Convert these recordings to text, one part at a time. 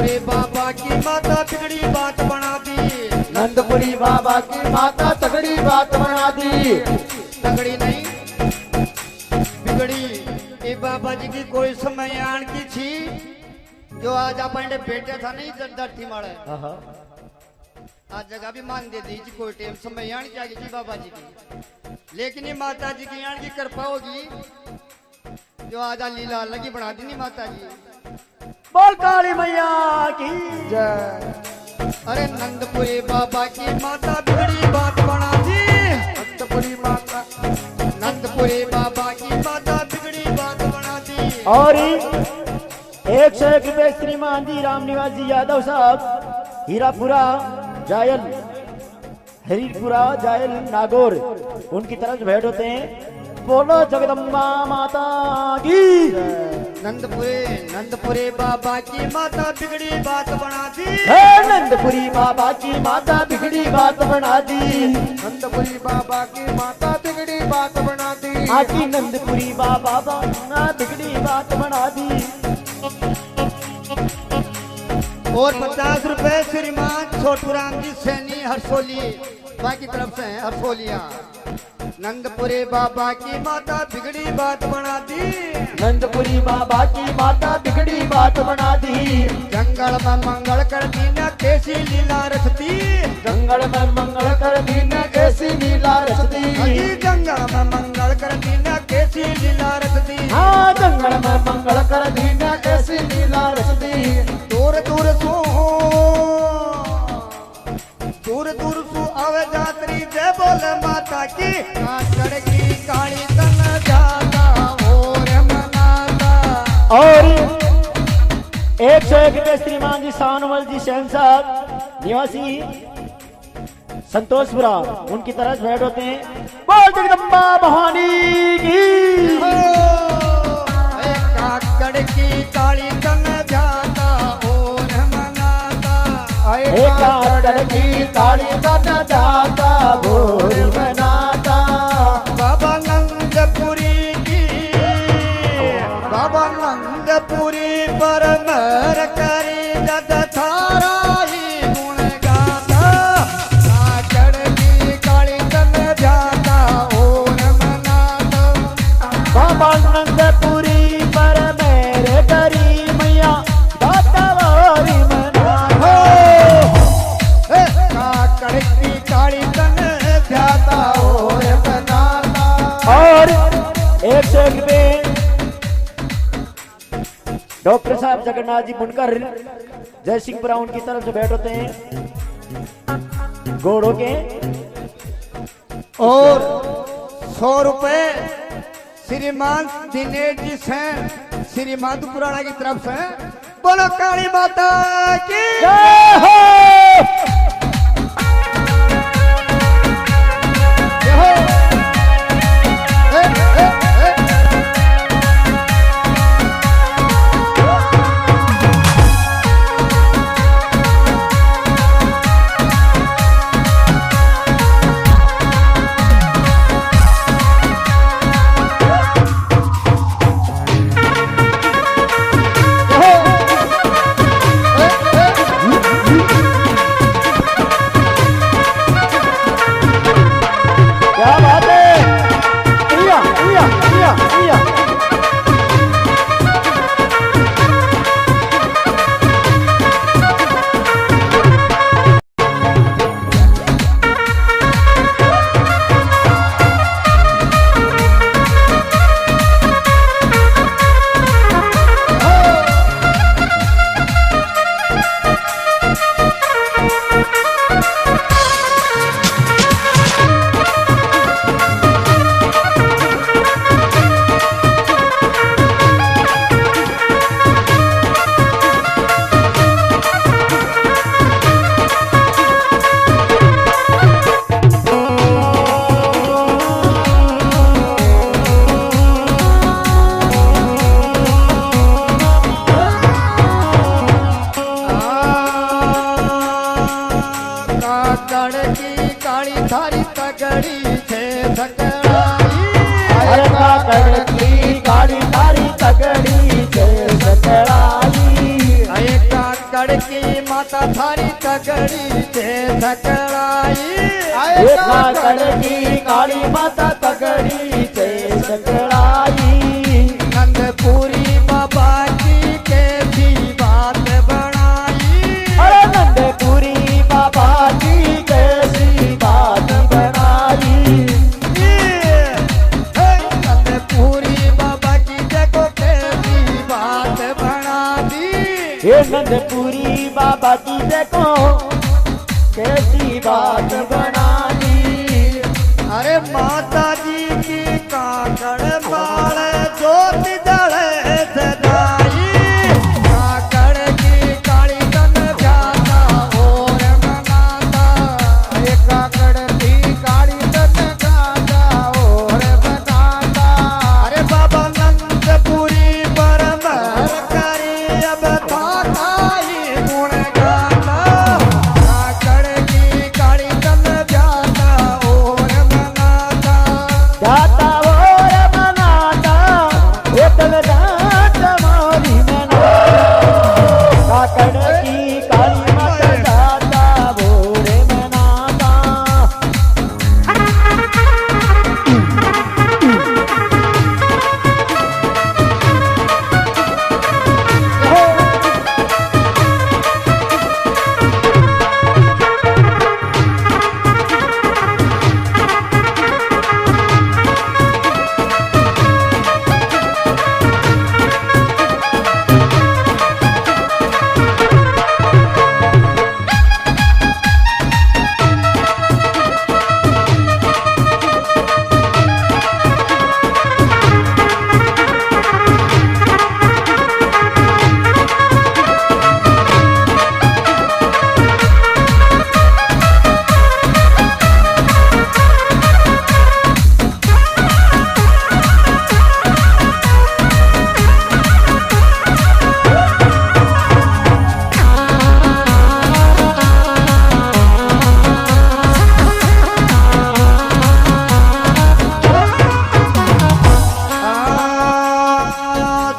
नंदपुरी बाबा की माता बिगड़ी बात बना दी। नंदपुरी बाबा की माता तगड़ी बात बना दी। तगड़ी नहीं बिगड़ी। ये बाबा जी की कोई समय आन की थी जो आज अपन बेटे था नहीं धरती मारे आज जगह भी मान दे दी कोई टेम समय आन की आगे की बाबा जी की। लेकिन ये माता जी की आन की कृपा होगी जो आज लीला लगी बना दी नहीं माता जी। बोल काली मैया की जय। अरे नंदपुरी बाबा की माता बिगड़ी बात बना दी। नंदपुरी माता नंदपुरी बाबा की माता बिगड़ी बात बना दी। और 101 रुपए श्रीमान जी रामनिवास जी यादव साहब हीरापुरा जायल हरीपुरा जायल नागौर उनकी तरफ से भेंट होते हैं। बोलो जगदम्बा माता की। नंदपुरी बाबा की माता बिगड़ी बात बना दी। नंदपुरी बाबा की माता बिगड़ी बात बना दी। नंदपुरी बाबा की माता बिगड़ी बात बना दी। आकी नंदपुरी बाबा बिगड़ी बात बना दी। और 50 रुपए श्रीमान छोटूराम जी सैनी हरसोली बाकी तरफ से हैं हरसोलिया। नंदपुरी बाबा की माता बिगड़ी बात बना दी। नंदपुरी बाबा की माता बिगड़ी बात बना दी। जंगल में मंगल कर दीना कैसी लीला रचती। जंगल में मंगल कर दीना कैसी लीला रचती। जंगल में मंगल कर दीना कैसी लीला रचती। हाँ जंगल में मंगल कर दीना कैसी लीला रचती। दूर दूर सु आवे जात्री जय बोले माता की। काकड़ की काली तन जाता और मनाता। और 101 रुपए श्रीमान जी सानवल जी शहन साहब निवासी संतोषपुरा उनकी तरफ भेंट होते हैं। बोल जगदम्बा भवानी की। काकड़ की काली तन जाता और मनाता। काकड़ की काली तन जाता भोर मनाता। बाबा नंदपुरी की बाबा नंदपुरी पर मर करी जद थारा ही गुण गाता। काकड़ की काली तन जाता और मनाता। बाबा नंदपुरी पर मेरे करी मैया दाता वारी मनाता। काकड़ की काली तन जाता और मनाता। और 101 रुपए डॉक्टर साहब जगन्नाथ जी बुनकर जय सिंहपुरा उनकी तरफ से भेंट होते हैं घोड़ों के। और 100 रुपए श्रीमान दिनेश जी सेन श्री माधुपुराणा की तरफ से। बोलो काली माता की जय हो। जय हो। ए, ए, ए। काकड़ की माता थारी तगड़ी थे सकड़ाई ये काकड़ की काली माता तगड़ी थे सकड़ाई नंदपुरी बाबा की कैसी बात बनाई अरे नंदपुरी बाबा की कैसी बात बनाई नंदपुरी बाबा की देखो कैसी बात बना दी ये नंदपुरी बाबा की देखो कैसी बात बना दी अरे माता जी की काकड़ बाल ज्योति जले सदाई काकड़ की काली तन जाता और मनाता अरे काकड़ की काली तन गाता और बनाता अरे बाबा नंदपुरी पर महर करी अब थाता ही गुण गाता काकड़ की काली तन जाता और मनाता जाता और मनाता ये तन जाता मोरी मनाता काकड़ की काली माता जाता भोरे मनाता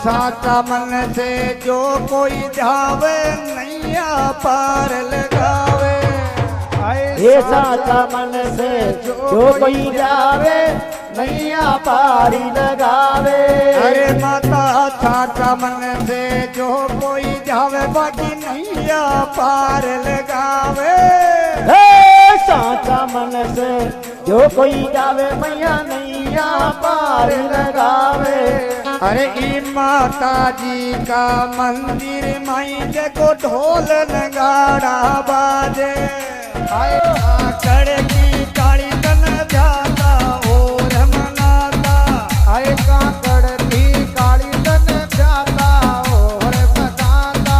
साचा मन से जो कोई जावे नैया पार लगावे ये साचा मन से जो कोई जावे नैया पारी लगावे अरे माता साचा मन से जो कोई जावे बाकी नैया पार लगावे हे साचा मन से जो कोई जावे मैया नैया पार लगावे अरे ई माता जी का मंदिर माई देखो ढोल नगाड़ा बाजे आए काकड़ की काली तन जाता और मनाता अरे काकड़ की काली तन गाता और बनाता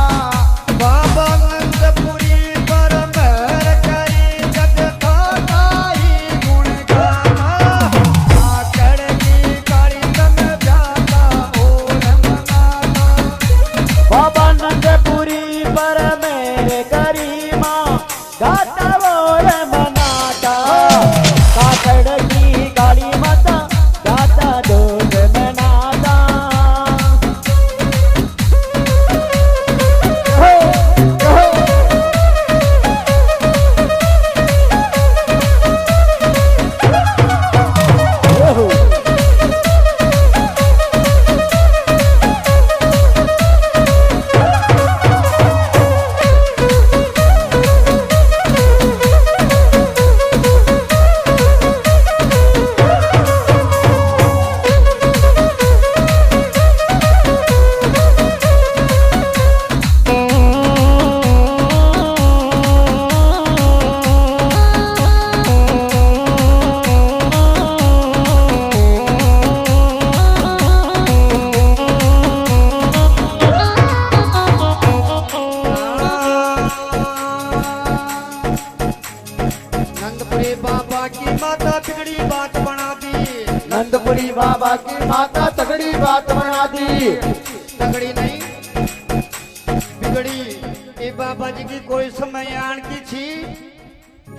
बाबा नंदपुरी पर महर करी जग थाता ही गुण गाता काकड़ की काली तन जाता और मनाता बाबा नंदपुरी पर मेरे करीमा गाता और मनाता काकड़ की काली माता गाता ढोल मनाता हो, हो। ओहो। नंदपुरी बाबा की माता बिगड़ी बात बना दी नंदपुरी बाबा की माता तगड़ी बात बना दी तगड़ी नहीं बिगड़ी ये बाबा जी की कोई समय आन की थी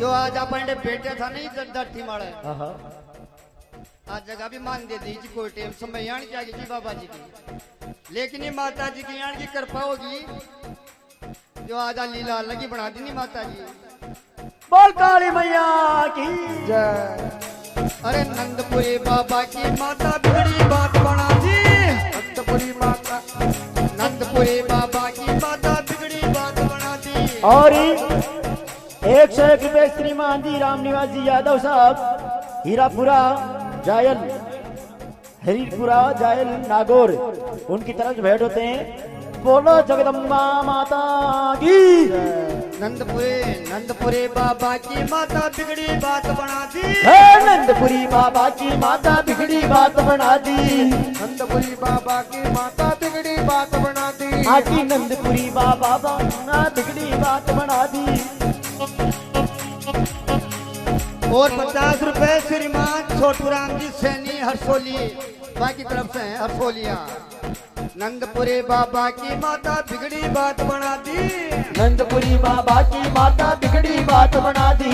जो आज अपन बेटे था नहीं धरती मारे आज जगह भी मान दे दी जी कोई टेम समय आन की बाबा जी की लेकिन ये माता जी की आन की कृपा होगी जो आजा लीला लगी बना दी नहीं माता जी। बोल काली मैया की जय। अरे नंदपुरी बाबा की माता बिगड़ी बात बना दी। नंदपुरी माता, नंदपुरी बाबा की माता बिगड़ी बात बना दी। और 101 रुपए श्रीमान जी राम निवास जी यादव साहब, हीरापुरा जायल, हरीपुरा जायल नागौर, उनकी तरफ से भेंट होते हैं। बोलो जगदम्बा माता की। नंदपुरी बाबा की माता बिगड़ी बात बना दी। हे नंदपुरी बाबा की माता बिगड़ी बात बना दी। नंदपुरी बाबा की माता बिगड़ी बात बना दी। आकी नंदपुरी बाबा बिगड़ी बात बना दी। और 50 रुपए श्रीमान छोटूराम जी सैनी हरसोली बाकी तरफ से हैं हरसोलिया। नंदपुरी बाबा की माता बिगड़ी बात बना दी। नंदपुरी बाबा की माता बिगड़ी बात बना दी।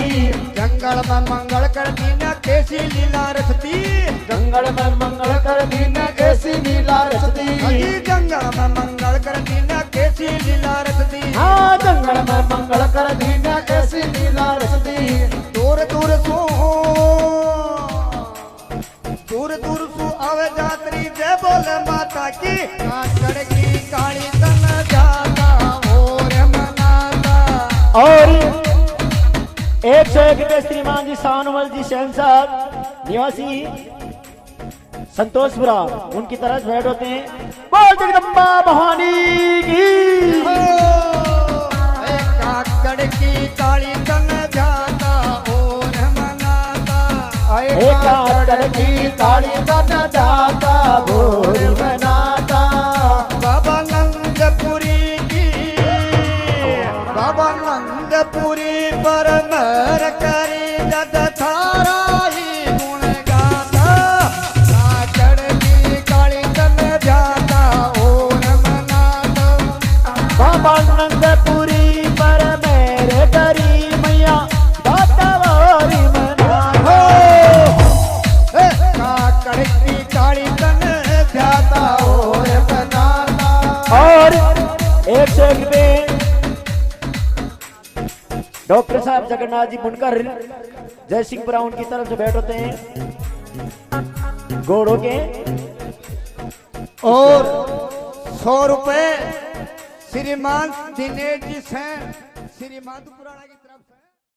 जंगल में मंगल कर दीना कैसी लीला रचती। जंगल में मंगल कर दीन कैसी लीला रचती। अजी जंगल में मंगल कर दीना कैसी लीला रचती। हाँ जंगल में मंगल कर दीन कैसी लीला रचती। दूर दूर सु आवे जात्री जय बोले माता की। काकड़ की काली तन जाता और मनाता। और 101 रुपए श्रीमान जी सानवल जी शहन साहब निवासी संतोषपुरा, उनकी तरफ भेंट होते हैं। बोल जगदम्बा भवानी की। काकड़ की काली तन जाता और मनाता। काकड़ की काली तन जाता भोर मनाता। बाबा नंदपुरी की, बाबा नंदपुरी पर मर करी जद थारा ही गुण गाता। काकड़ की काली तन जाता और मनाता। बाबा नंदपुरी पर मेरे करी मैया गाता वारी मनाता। काकड़ की काली तन जाता और मनाता। और 101 रुपए डॉक्टर साहब जगन्नाथ जी बुनकर जय सिंहपुरा, उनकी तरफ से भेंट होते हैं घोड़ों के। और 100 रुपए श्रीमान दिनेश जी से श्रीमान पुराना की तरफ से।